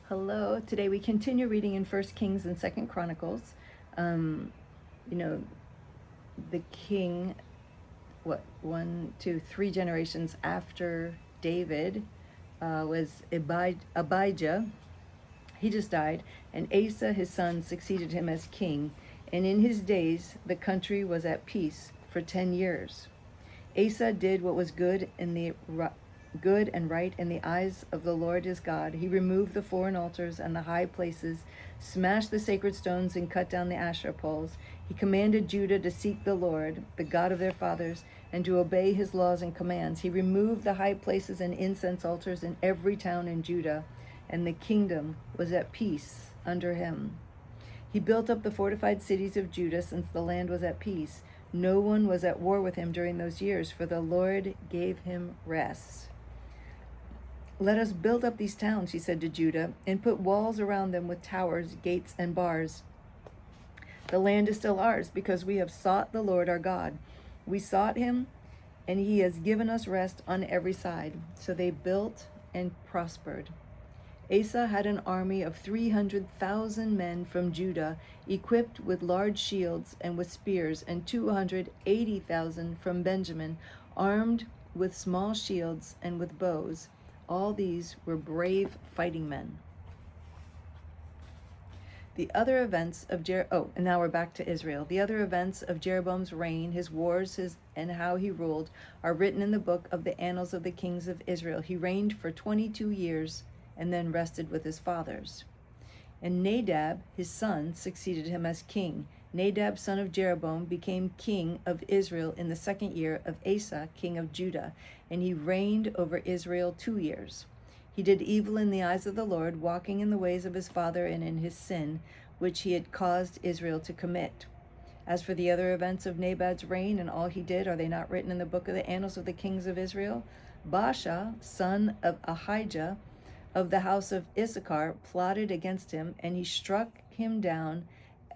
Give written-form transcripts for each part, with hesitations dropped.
Hello. Today we continue reading in First Kings and Second Chronicles. Um, you know, the king, one, two, three generations after David was Abijah. He just died, and Asa, his son, succeeded him as king. And in his days, the country was at peace for 10 years. Asa did what was good and right in the eyes of the Lord his God. He removed the foreign altars and the high places, smashed the sacred stones, and cut down the Asherah poles. He commanded Judah to seek the Lord, the God of their fathers, and to obey his laws and commands. He removed the high places and incense altars in every town in Judah, and the kingdom was at peace under him. He built up the fortified cities of Judah since the land was at peace. No one was at war with him during those years, for the Lord gave him rest. Let us build up these towns, he said to Judah, and put walls around them with towers, gates, and bars. The land is still ours because we have sought the Lord our God. We sought him, and he has given us rest on every side. So they built and prospered. Asa had an army of 300,000 men from Judah, equipped with large shields and with spears, and 280,000 from Benjamin, armed with small shields and with bows. All these were brave fighting men. The other events of and now we're back to Israel. The other events of Jeroboam's reign, his wars, and how he ruled, are written in the book of the annals of the kings of Israel. He reigned for 22 years and then rested with his fathers. And Nadab, his son, succeeded him as king. Nadab, son of Jeroboam, became king of Israel in the second year of Asa, king of Judah, and he reigned over Israel 2 years. He did evil in the eyes of the Lord, walking in the ways of his father and in his sin, which he had caused Israel to commit. As for the other events of Naboth's reign and all he did, are they not written in the book of the annals of the kings of Israel? Baasha, son of Ahijah, of the house of Issachar, plotted against him, and he struck him down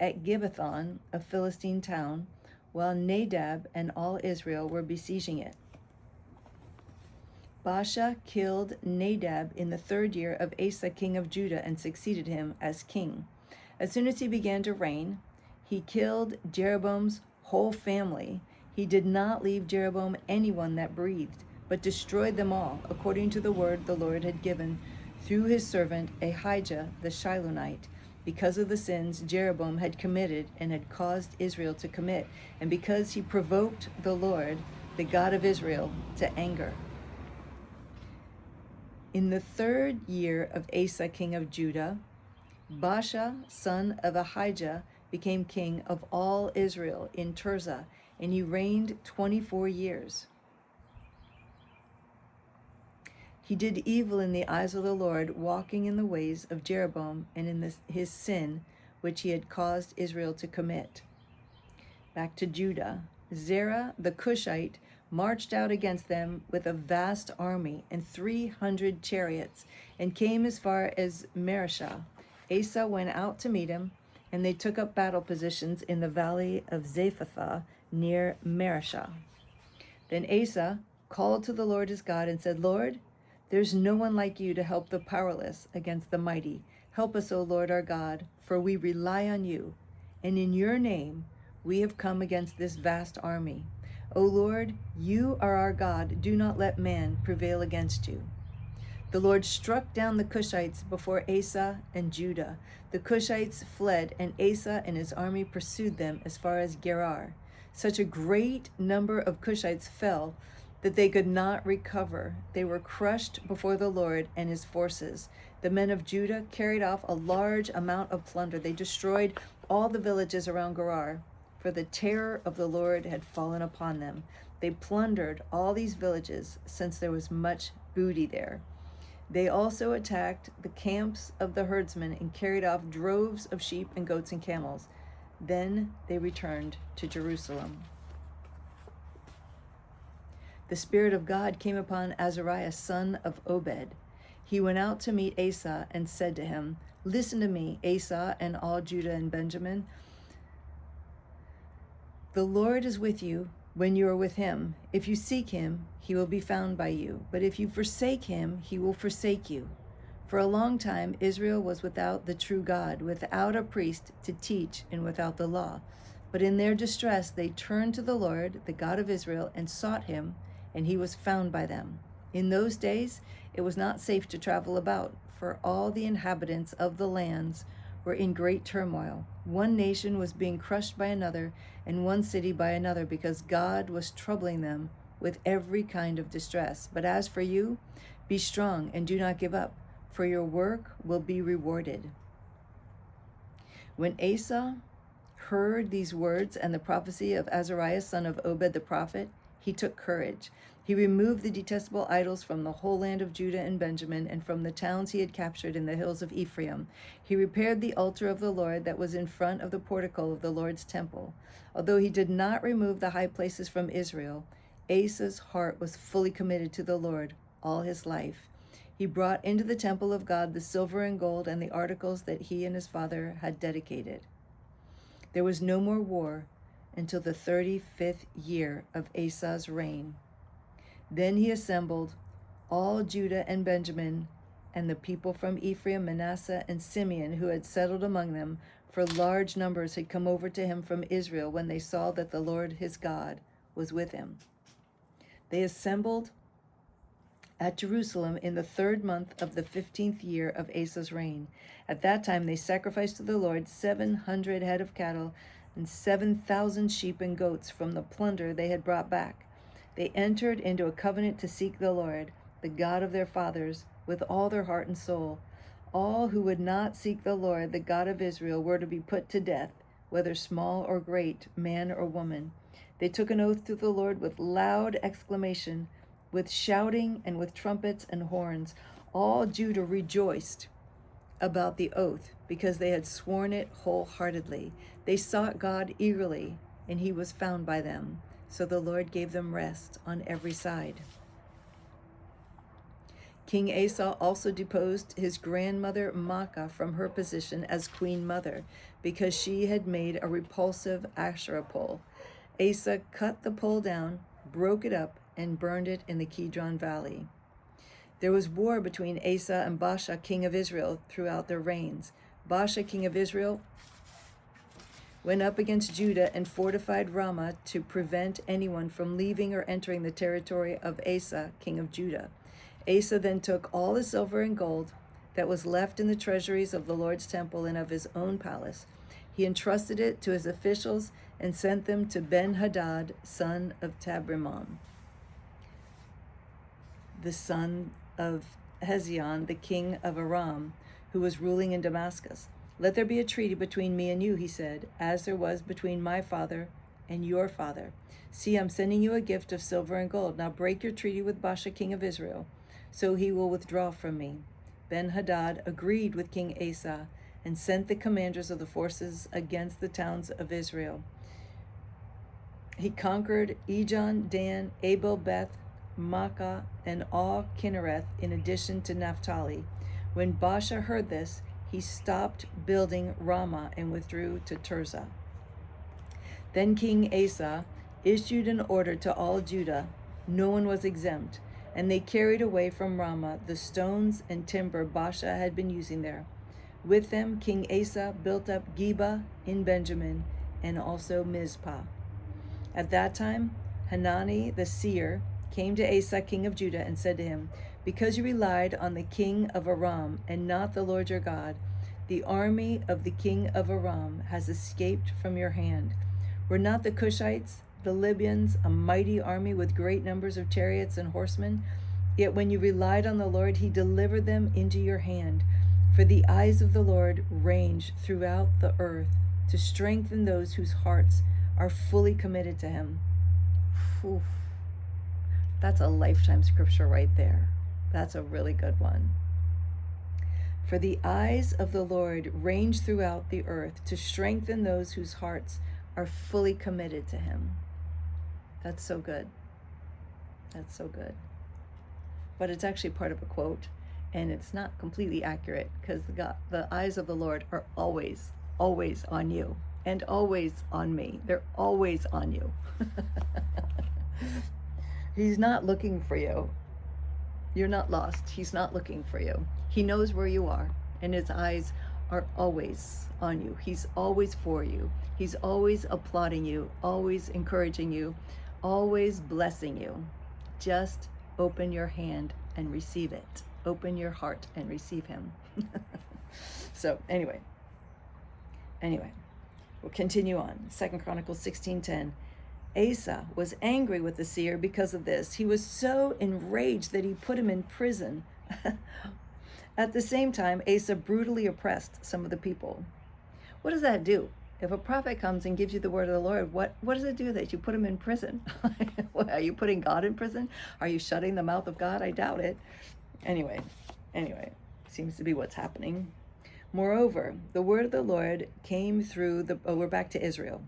at Gibbethon, a Philistine town, while Nadab and all Israel were besieging it. Baasha killed Nadab in the 3rd year of Asa, king of Judah, and succeeded him as king. As soon as he began to reign, he killed Jeroboam's whole family. He did not leave Jeroboam anyone that breathed, but destroyed them all, according to the word the Lord had given through his servant Ahijah the Shilonite, because of the sins Jeroboam had committed and had caused Israel to commit, and because he provoked the Lord, the God of Israel, to anger. In the 3rd year of Asa, king of Judah, Baasha, son of Ahijah, became king of all Israel in Tirzah, and he reigned 24 years. He did evil in the eyes of the Lord, walking in the ways of Jeroboam and in his sin, which he had caused Israel to commit. Back to Judah. Zerah the Cushite marched out against them with a vast army and 300 chariots, and came as far as Mareshah. Asa went out to meet him, and they took up battle positions in the valley of Zephathah near Mareshah. Then Asa called to the Lord his God and said, Lord, there's no one like you to help the powerless against the mighty. Help us, O Lord our God, for we rely on you, and in your name we have come against this vast army. O Lord, you are our God. Do not let man prevail against you. The Lord struck down the Cushites before Asa and Judah. The Cushites fled, and Asa and his army pursued them as far as Gerar. Such a great number of Cushites fell that they could not recover. They were crushed before the Lord and his forces. The men of Judah carried off a large amount of plunder. They destroyed all the villages around Gerar, for the terror of the Lord had fallen upon them. They plundered all these villages, since there was much booty there. They also attacked the camps of the herdsmen and carried off droves of sheep and goats and camels. Then they returned to Jerusalem. The Spirit of God came upon Azariah, son of Obed. He went out to meet Asa and said to him, Listen to me, Asa and all Judah and Benjamin. The Lord is with you when you are with him. If you seek him, he will be found by you. But if you forsake him, he will forsake you. For a long time, Israel was without the true God, without a priest to teach, and without the law. But in their distress, they turned to the Lord, the God of Israel, and sought him, and he was found by them. In those days, it was not safe to travel about, for all the inhabitants of the lands were in great turmoil. One nation was being crushed by another, and one city by another, because God was troubling them with every kind of distress. But as for you, be strong and do not give up, for your work will be rewarded. When Asa heard these words and the prophecy of Azariah, son of Obed the prophet, he took courage. He removed the detestable idols from the whole land of Judah and Benjamin, and from the towns he had captured in the hills of Ephraim. He repaired the altar of the Lord that was in front of the portico of the Lord's temple. Although he did not remove the high places from Israel, Asa's heart was fully committed to the Lord all his life. He brought into the temple of God the silver and gold and the articles that he and his father had dedicated. There was no more war until the 35th year of Asa's reign. Then he assembled all Judah and Benjamin and the people from Ephraim, Manasseh, and Simeon who had settled among them, for large numbers had come over to him from Israel when they saw that the Lord his God was with him. They assembled at Jerusalem in the 3rd month of the 15th year of Asa's reign. At that time they sacrificed to the Lord 700 head of cattle and 7,000 sheep and goats from the plunder they had brought back. They entered into a covenant to seek the Lord, the God of their fathers, with all their heart and soul. All who would not seek the Lord, the God of Israel, were to be put to death, whether small or great, man or woman. They took an oath to the Lord with loud exclamation, with shouting and with trumpets and horns. All Judah rejoiced about the oath because they had sworn it wholeheartedly. They sought God eagerly, and he was found by them. So the Lord gave them rest on every side. King Asa also deposed his grandmother Maacah from her position as queen mother because she had made a repulsive Asherah pole. Asa cut the pole down, broke it up, and burned it in the Kidron Valley. There was war between Asa and Baasha, king of Israel, throughout their reigns. Baasha, king of Israel, went up against Judah and fortified Ramah to prevent anyone from leaving or entering the territory of Asa, king of Judah. Asa then took all the silver and gold that was left in the treasuries of the Lord's temple and of his own palace. He entrusted it to his officials and sent them to Ben-Hadad, son of Tabrimon, the son of Hezion, the king of Aram, who was ruling in Damascus. Let there be a treaty between me and you, he said, as there was between my father and your father. See, I'm sending you a gift of silver and gold. Now break your treaty with Baasha, king of Israel, so he will withdraw from me. Ben-Hadad agreed with King Asa and sent the commanders of the forces against the towns of Israel. He conquered Ijon, Dan, Abel-Beth, Maacah, and all Kinnereth, in addition to Naphtali. When Baasha heard this, he stopped building Ramah and withdrew to Tirzah. Then King Asa issued an order to all Judah. No one was exempt, and they carried away from Ramah the stones and timber Baasha had been using there. With them, King Asa built up Geba in Benjamin and also Mizpah. At that time, Hanani the seer came to Asa, king of Judah, and said to him, because you relied on the king of Aram and not the Lord your God, the army of the king of Aram has escaped from your hand. Were not the Cushites, the Libyans, a mighty army with great numbers of chariots and horsemen? Yet when you relied on the Lord, he delivered them into your hand. For the eyes of the Lord range throughout the earth to strengthen those whose hearts are fully committed to him. Oof. That's a lifetime scripture right there. That's a really good one. For the eyes of the Lord range throughout the earth to strengthen those whose hearts are fully committed to him. That's so good. That's so good. But it's actually part of a quote, and it's not completely accurate, because the eyes of the Lord are always, always on you, and always on me. They're always on you. He's not looking for you. You're not lost. He's not looking for you. He knows where you are, and his eyes are always on you. He's always for you. He's always applauding you, always encouraging you, always blessing you. Just open your hand and receive it. Open your heart and receive him. So anyway, we'll continue on. 2 Chronicles 16:10. Asa was angry with the seer because of this. He was so enraged that he put him in prison. At the same time, Asa brutally oppressed some of the people. What does that do? If a prophet comes and gives you the word of the Lord, what does it do that you put him in prison? Are you putting God in prison? Are you shutting the mouth of God? I doubt it. Anyway, seems to be what's happening. Moreover, the word of the Lord came through we're back to Israel.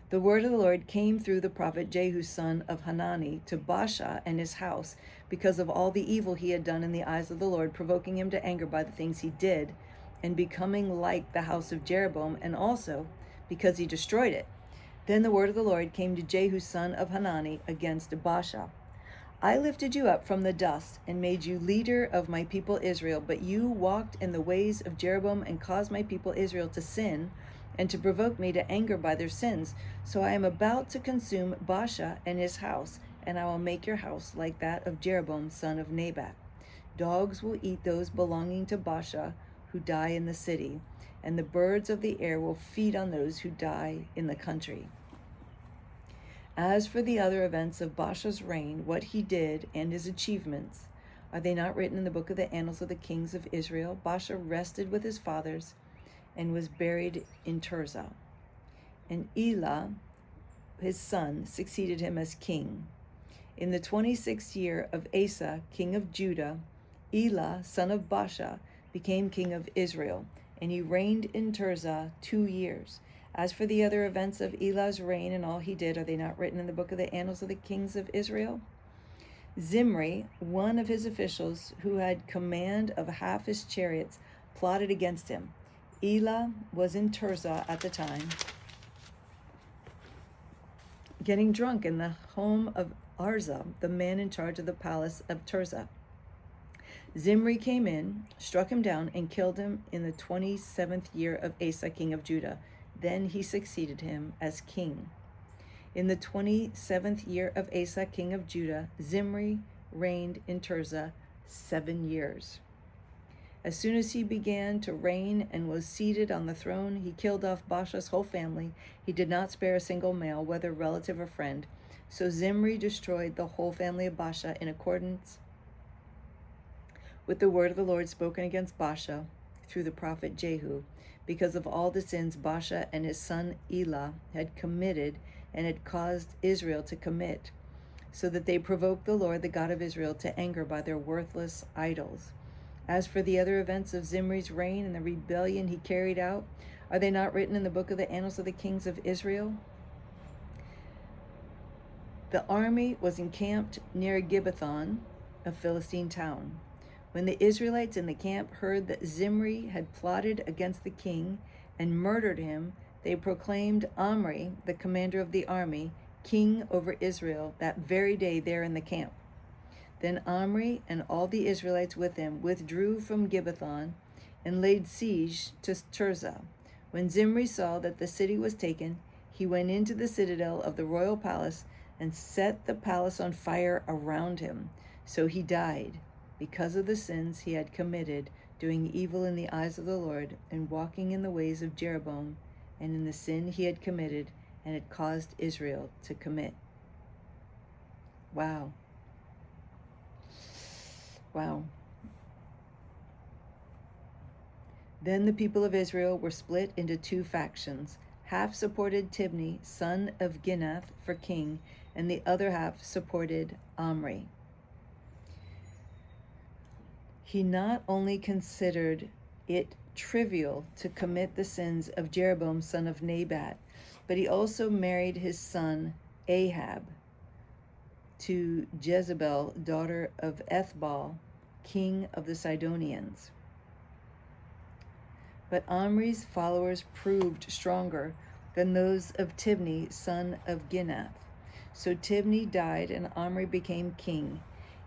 The word of the Lord came through the prophet Jehu, son of Hanani, to Baasha and his house, because of all the evil he had done in the eyes of the Lord, provoking him to anger by the things he did, and becoming like the house of Jeroboam, and also because he destroyed it. Then the word of the Lord came to Jehu, son of Hanani, against Baasha. I lifted you up from the dust and made you leader of my people Israel, but you walked in the ways of Jeroboam and caused my people Israel to sin and to provoke me to anger by their sins. So I am about to consume Baasha and his house, and I will make your house like that of Jeroboam, son of Nebat. Dogs will eat those belonging to Baasha who die in the city, and the birds of the air will feed on those who die in the country. As for the other events of Baasha's reign, what he did and his achievements, are they not written in the book of the annals of the kings of Israel? Baasha rested with his fathers and was buried in Tirzah. And Elah, his son, succeeded him as king. In the 26th year of Asa, king of Judah, Elah, son of Baasha, became king of Israel, and he reigned in Tirzah 2 years. As for the other events of Elah's reign and all he did, are they not written in the book of the annals of the kings of Israel? Zimri, one of his officials, who had command of half his chariots, plotted against him. Elah was in Tirzah at the time, getting drunk in the home of Arza, the man in charge of the palace of Tirzah. Zimri came in, struck him down, and killed him in the 27th year of Asa, king of Judah. Then he succeeded him as king. In the 27th year of Asa, king of Judah, Zimri reigned in Tirzah 7 years. As soon as he began to reign and was seated on the throne, he killed off Baasha's whole family. He did not spare a single male, whether relative or friend. So Zimri destroyed the whole family of Baasha in accordance with the word of the Lord spoken against Baasha through the prophet Jehu, because of all the sins Baasha and his son Elah had committed and had caused Israel to commit, so that they provoked the Lord, the God of Israel, to anger by their worthless idols. As for the other events of Zimri's reign and the rebellion he carried out, are they not written in the book of the annals of the kings of Israel? The army was encamped near Gibbethon, a Philistine town. When the Israelites in the camp heard that Zimri had plotted against the king and murdered him, they proclaimed Omri, the commander of the army, king over Israel that very day there in the camp. Then Omri and all the Israelites with him withdrew from Gibbethon and laid siege to Tirzah. When Zimri saw that the city was taken, he went into the citadel of the royal palace and set the palace on fire around him. So he died, because of the sins he had committed, doing evil in the eyes of the Lord, and walking in the ways of Jeroboam, and in the sin he had committed and had caused Israel to commit. Wow. Then the people of Israel were split into 2 factions. Half supported Tibni, son of Ginath, for king, and the other half supported Omri. He not only considered it trivial to commit the sins of Jeroboam, son of Nebat, but he also married his son Ahab to Jezebel, daughter of Ethbaal, king of the Sidonians. But Omri's followers proved stronger than those of Tibni, son of Ginath. So Tibni died, and Omri became king.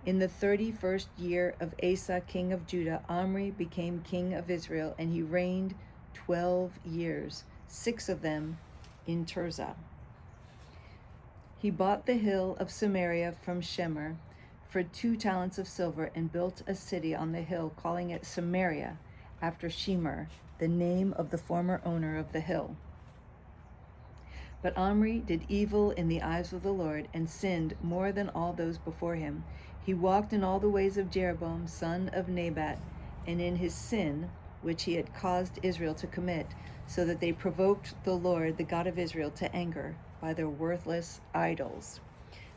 In the 31st year of Asa, king of Judah, Omri became king of Israel, and he reigned 12 years, 6 of them in Tirzah. He bought the hill of Samaria from Shemer for 2 talents of silver and built a city on the hill, calling it Samaria, after Shemer, the name of the former owner of the hill. But Omri did evil in the eyes of the Lord and sinned more than all those before him. He walked in all the ways of Jeroboam, son of Nebat, and in his sin, which he had caused Israel to commit, so that they provoked the Lord, the God of Israel, to anger by their worthless idols.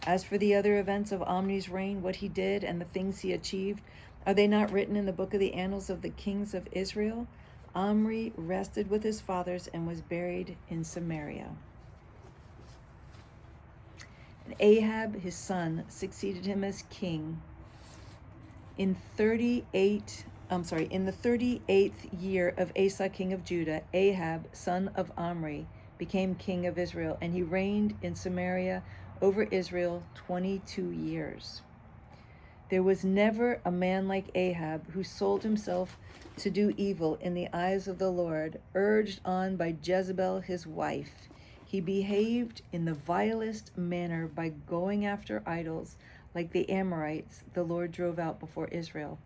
As for the other events of Omri's reign, what he did and the things he achieved, are they not written in the book of the annals of the kings of Israel? Omri rested with his fathers and was buried in Samaria. And Ahab, his son, succeeded him as king in the 38th year of Asa, king of Judah. Ahab, son of Omri, became king of Israel, and he reigned in Samaria over Israel 22 years. There was never a man like Ahab, who sold himself to do evil in the eyes of the Lord, urged on by Jezebel his wife. He behaved in the vilest manner by going after idols like the Amorites the Lord drove out before Israel.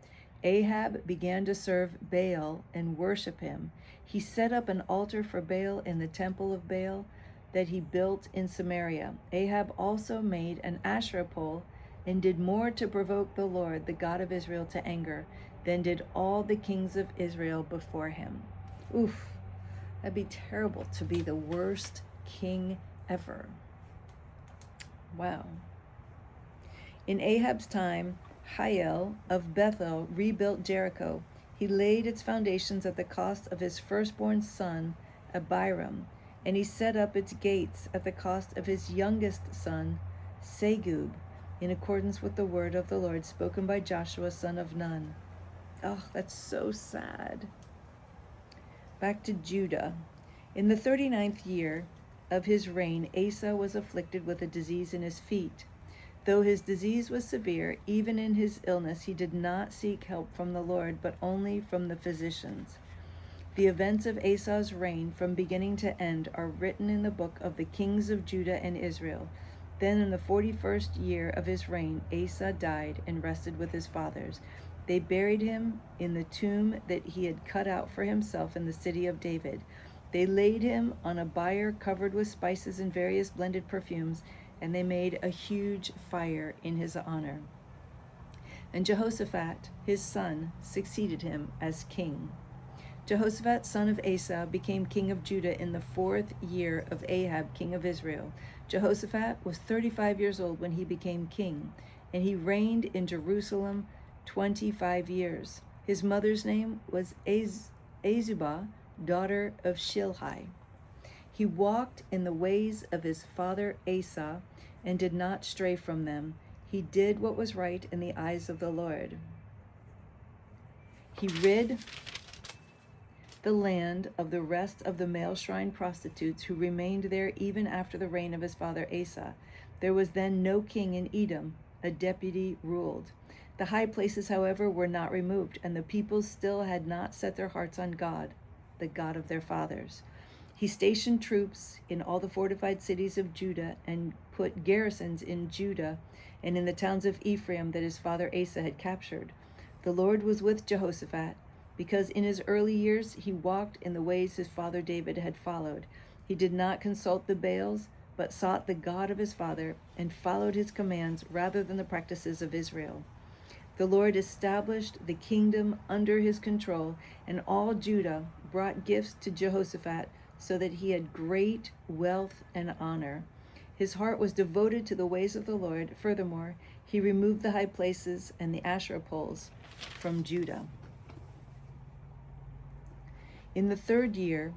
Ahab began to serve Baal and worship him. He set up an altar for Baal in the temple of Baal that he built in Samaria. Ahab also made an Asherah pole and did more to provoke the Lord, the God of Israel, to anger than did all the kings of Israel before him. Oof, that'd be terrible to be the worst king ever. Wow. In Ahab's time, Hiel of Bethel rebuilt Jericho. He laid its foundations at the cost of his firstborn son, Abiram, and he set up its gates at the cost of his youngest son, Segub, in accordance with the word of the Lord spoken by Joshua, son of Nun. Oh, that's so sad. Back to Judah. In the 39th year of his reign, Asa was afflicted with a disease in his feet. Though his disease was severe, even in his illness, he did not seek help from the Lord, but only from the physicians. The events of Asa's reign from beginning to end are written in the book of the kings of Judah and Israel. Then in the 41st year of his reign, Asa died and rested with his fathers. They buried him in the tomb that he had cut out for himself in the city of David. They laid him on a bier covered with spices and various blended perfumes, and they made a huge fire in his honor. And Jehoshaphat, his son, succeeded him as king. Jehoshaphat, son of Asa, became king of Judah in the 4th year of Ahab, king of Israel. Jehoshaphat was 35 years old when he became king, and he reigned in Jerusalem 25 years. His mother's name was Azubah, daughter of Shilhi. He walked in the ways of his father Asa and did not stray from them. He did what was right in the eyes of the Lord. He rid the land of the rest of the male shrine prostitutes who remained there even after the reign of his father Asa. There was then no king in Edom. A deputy ruled. The high places, however, were not removed, and the people still had not set their hearts on God, the God of their fathers. He stationed troops in all the fortified cities of Judah and put garrisons in Judah and in the towns of Ephraim that his father Asa had captured. The Lord was with Jehoshaphat, because in his early years he walked in the ways his father David had followed. He did not consult the Baals, but sought the God of his father and followed his commands rather than the practices of Israel. The Lord established the kingdom under his control, and all Judah brought gifts to Jehoshaphat, so that he had great wealth and honor. His heart was devoted to the ways of the Lord. Furthermore, he removed the high places and the Asherah poles from Judah. In the 3rd year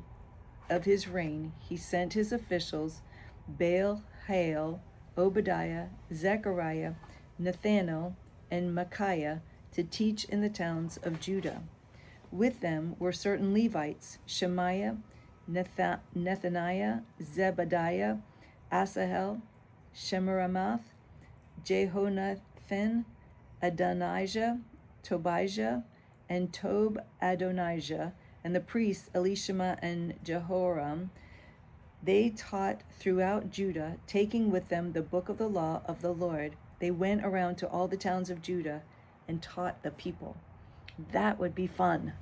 of his reign, he sent his officials, Baal-Hael, Obadiah, Zechariah, Nathanael, and Micaiah, to teach in the towns of Judah. With them were certain Levites, Shemaiah, Nethaniah, Zebadiah, Asahel, Shemeramath, Jehonathan, Adonijah, Tobijah, and Tob-Adonijah, and the priests Elishama and Jehoram. They taught throughout Judah, taking with them the book of the law of the Lord. They went around to all the towns of Judah and taught the people. That would be fun.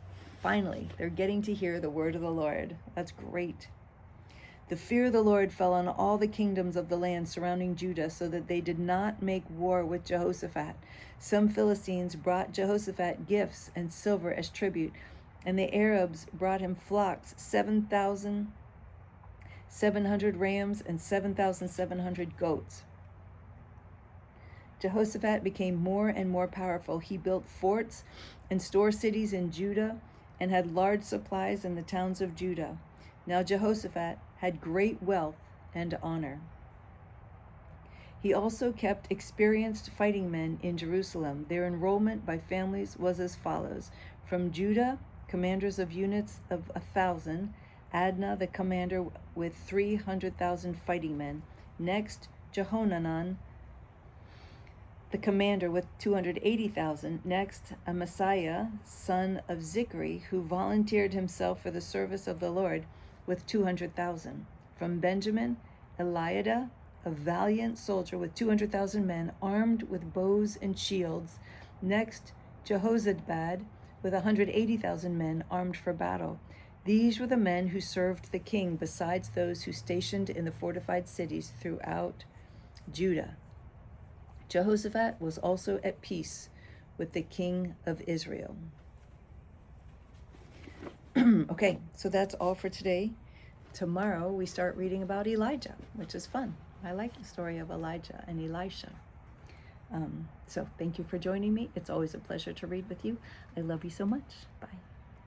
Finally, they're getting to hear the word of the Lord. That's great. The fear of the Lord fell on all the kingdoms of the land surrounding Judah, so that they did not make war with Jehoshaphat. Some Philistines brought Jehoshaphat gifts and silver as tribute, and the Arabs brought him flocks, 7,700 rams and 7,700 goats. Jehoshaphat became more and more powerful. He built forts and store cities in Judah and had large supplies in the towns of Judah. Now Jehoshaphat had great wealth and honor. He also kept experienced fighting men in Jerusalem. Their enrollment by families was as follows. From Judah, commanders of units of 1,000, Adnah the commander with 300,000 fighting men. Next, Jehohanan the commander with 280,000. Next, Amasiah, son of Zikri, who volunteered himself for the service of the Lord with 200,000. From Benjamin, Eliada, a valiant soldier with 200,000 men armed with bows and shields. Next, Jehozabad with 180,000 men armed for battle. These were the men who served the king, besides those who stationed in the fortified cities throughout Judah. Jehoshaphat was also at peace with the king of Israel. Okay, so that's all for today. Tomorrow we start reading about Elijah, which is fun. I like the story of Elijah and Elisha. So thank you for joining me. It's always a pleasure to read with you. I love you so much. Bye.